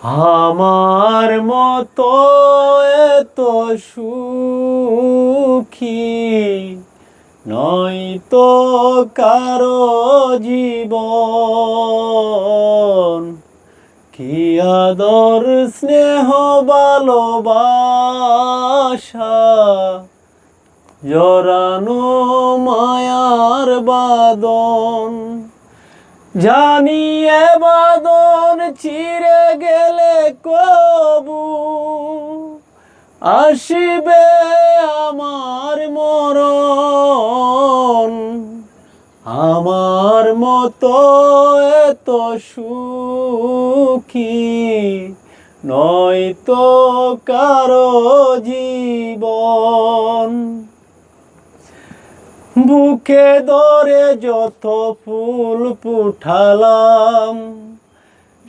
আমার মতো এত সুখী নয়তো কারো জীবন। কি আদর স্নেহ ভালোবাসা জড়ানো মায়ার বাঁধন। জানিয়ে বাঁধন চিরে গেলে কবু আসিবে আমার মরণ। আমার মতো এত সুখী নয়তো কারো জীবন। বুকে ধরে যত ফুল ফুটালাম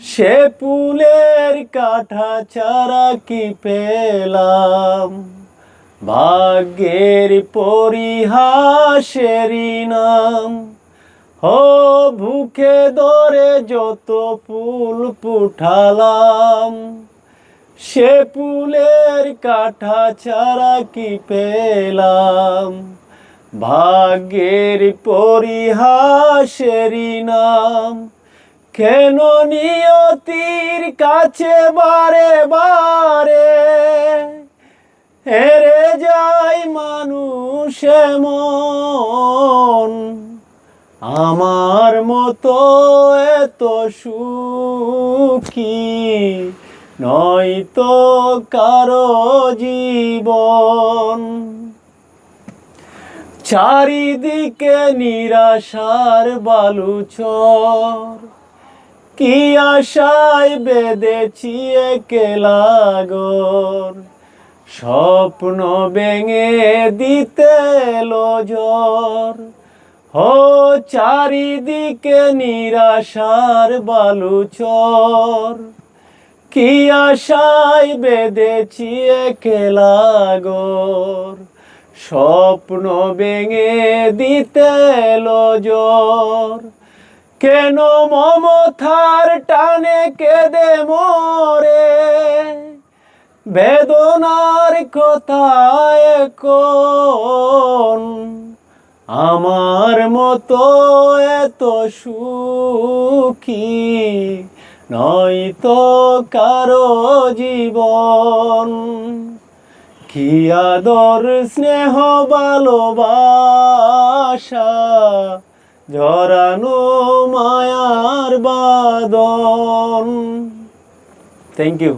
সে ফুলের কাঁটা ছাড়া কি পেলাম। ভাগ্যের পরিহাসেরই নাম। ও বুকে ধরে যত ফুল ফুটালাম সে ফুলের কাঁটা ছাড়া কি পেলাম। ভাগ্যের পরিহাসেরই নাম। কেন নিয়তির কাছে বারে বারে হেরে যায় মানুষ এমন। আমার মতো এত সুখী নয়তো কারো জীবন। চারিদিকে নিরাশার বালুচর, কি আশায় বেঁধেছি একলা ঘর। স্বপ্ন ভেঙে দিতে এলো ঝড়। ও চারিদিকে নিরাশার বালুচর, কি আশায় বেঁধেছি একলা ঘর। স্বপ্ন ভেঙে দিতে এলো ঝড়। কেন মমতার টানে কেঁদে মরে বেদনার কথা এখন। আমার মতো এত সুখী নয়তো কারো জীবন। কি আদর স্নেহ ভালোবাসা জড়ানো মায়ার বাঁধন। Thank you.